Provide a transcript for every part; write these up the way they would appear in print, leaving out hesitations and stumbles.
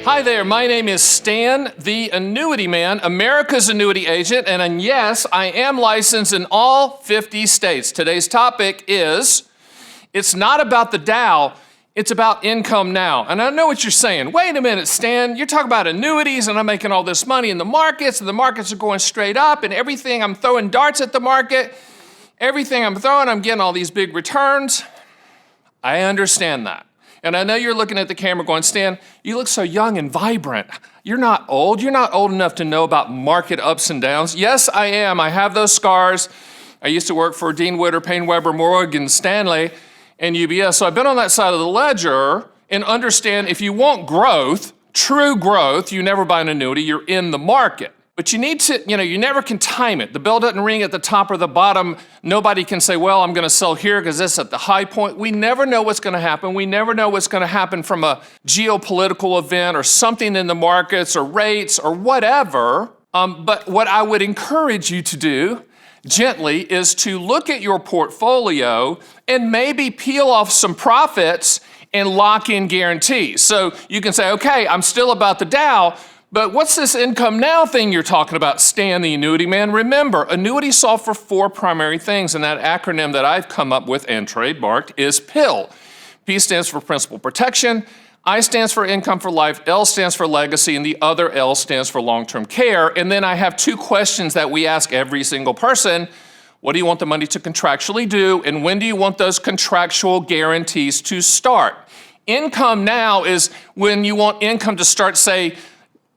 Hi there, my name is Stan, the Annuity Man, America's annuity agent, and yes, I am licensed in all 50 states. Today's topic is, it's not about the Dow, it's about income now. And I know what you're saying. Wait a minute, Stan, you're talking about annuities and I'm making all this money in the markets and the markets are going straight up and everything, I'm throwing darts at the market. Everything I'm throwing, I'm getting all these big returns. I understand that. And I know you're looking at the camera going, Stan, you look so young and vibrant. You're not old. You're not old enough to know about market ups and downs. Yes, I am. I have those scars. I used to work for Dean Witter, Payne Weber, Morgan Stanley, and UBS. So I've been on that side of the ledger and understand if you want growth, true growth, you never buy an annuity, you're in the market. But you need to, you never can time it. The bell doesn't ring at the top or the bottom. Nobody can say, well, I'm gonna sell here because this is at the high point. We never know what's gonna happen. We never know what's gonna happen from a geopolitical event or something in the markets or rates or whatever. But what I would encourage you to do gently is to look at your portfolio and maybe peel off some profits and lock in guarantees. So you can say, okay, I'm still about the Dow, but what's this income now thing you're talking about, Stan the Annuity Man? Remember, annuities solve for 4 primary things, and that acronym that I've come up with and trademarked is PIL. P stands for principal protection, I stands for income for life, L stands for legacy, and the other L stands for long-term care. And then I have 2 questions that we ask every single person. What do you want the money to contractually do, and when do you want those contractual guarantees to start? Income now is when you want income to start, say,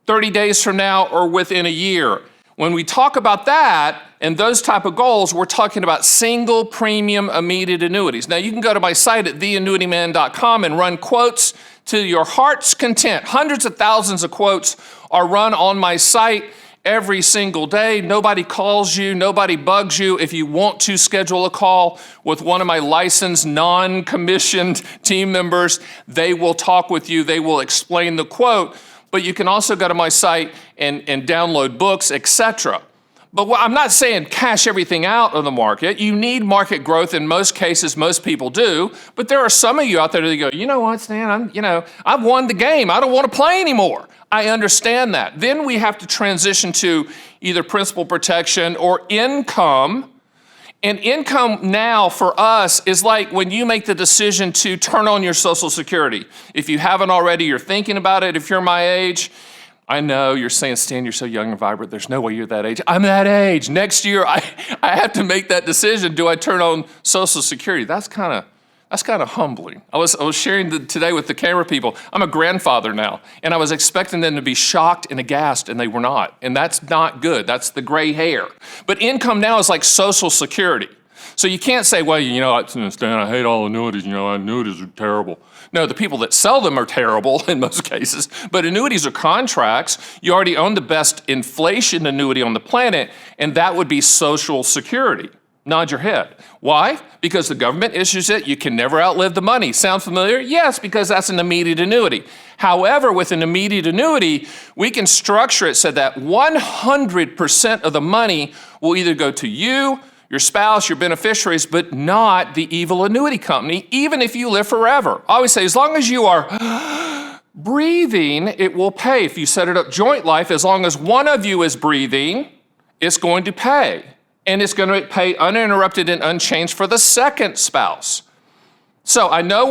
30 days from now or within a year. When we talk about that and those type of goals, we're talking about single premium immediate annuities. Now you can go to my site at theannuityman.com and run quotes to your heart's content. Hundreds of thousands of quotes are run on my site every single day. Nobody calls you, nobody bugs you. If you want to schedule a call with one of my licensed, non-commissioned team members, they will talk with you, they will explain the quote. But you can also go to my site and download books, etc. But I'm not saying cash everything out of the market. You need market growth in most cases, most people do. But there are some of you out there that go, you know what, Stan, I've won the game. I don't want to play anymore. I understand that. Then we have to transition to either principal protection or income. And income now for us is like when you make the decision to turn on your Social Security. If you haven't already, you're thinking about it. If you're my age, I know you're saying, Stan, you're so young and vibrant. There's no way you're that age. I'm that age. Next year, I have to make that decision. Do I turn on Social Security? That's kind of humbling. I was sharing today with the camera people, I'm a grandfather now, and I was expecting them to be shocked and aghast, and they were not. And that's not good. That's the gray hair. But income now is like Social Security. So you can't say, well, Stan, I hate all annuities. Annuities are terrible. No, the people that sell them are terrible in most cases. But annuities are contracts. You already own the best inflation annuity on the planet, and that would be Social Security. Nod your head. Why? Because the government issues it. You can never outlive the money. Sound familiar? Yes, because that's an immediate annuity. However, with an immediate annuity, we can structure it so that 100% of the money will either go to you, your spouse, your beneficiaries, but not the evil annuity company, even if you live forever. I always say, as long as you are breathing, it will pay. If you set it up joint life, as long as one of you is breathing, it's going to pay. And it's going to pay uninterrupted and unchanged for the second spouse. So I know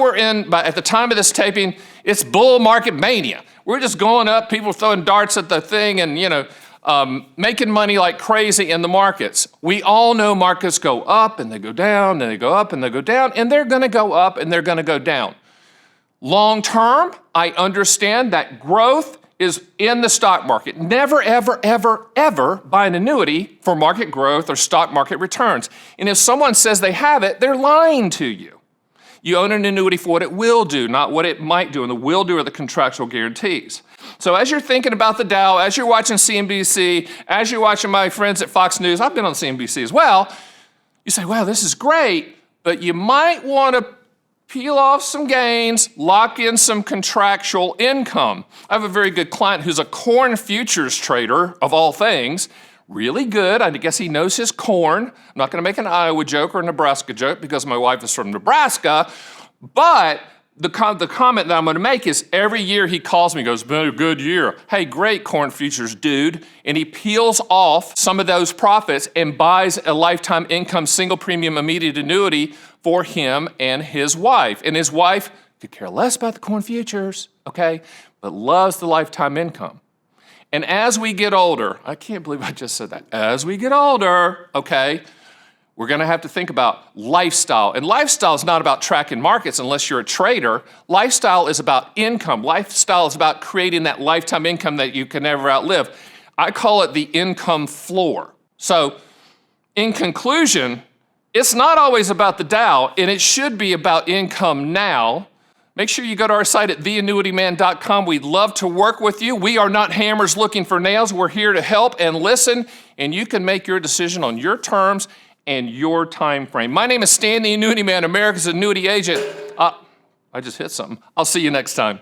but at the time of this taping, it's bull market mania. We're just going up, people throwing darts at the thing and, making money like crazy in the markets. We all know markets go up and they go down and they go up and they go down, and they're going to go up and they're going to go down. Long term, I understand that growth is in the stock market. Never, ever, ever, ever buy an annuity for market growth or stock market returns. And if someone says they have it, they're lying to you. You own an annuity for what it will do, not what it might do. And the will do are the contractual guarantees. So as you're thinking about the Dow, as you're watching CNBC, as you're watching my friends at Fox News, I've been on CNBC as well, you say, wow, this is great, but you might want to peel off some gains, lock in some contractual income. I have a very good client who's a corn futures trader, of all things, really good. I guess he knows his corn. I'm not going to make an Iowa joke or a Nebraska joke because my wife is from Nebraska, but the comment that I'm going to make is every year he calls me, goes, been a good year. Hey, great corn futures, dude. And he peels off some of those profits and buys a lifetime income single premium immediate annuity for him and his wife. And his wife could care less about the corn futures, okay, but loves the lifetime income. And as we get older, I can't believe I just said that. As we get older, okay, we're going to have to think about lifestyle. And lifestyle is not about tracking markets unless you're a trader. Lifestyle is about income. Lifestyle is about creating that lifetime income that you can never outlive. I call it the income floor. So in conclusion, it's not always about the Dow, and it should be about income now. Make sure you go to our site at theannuityman.com. We'd love to work with you. We are not hammers looking for nails. We're here to help and listen, and you can make your decision on your terms and your time frame. My name is Stan, the Annuity Man, America's annuity agent. I just hit something. I'll see you next time.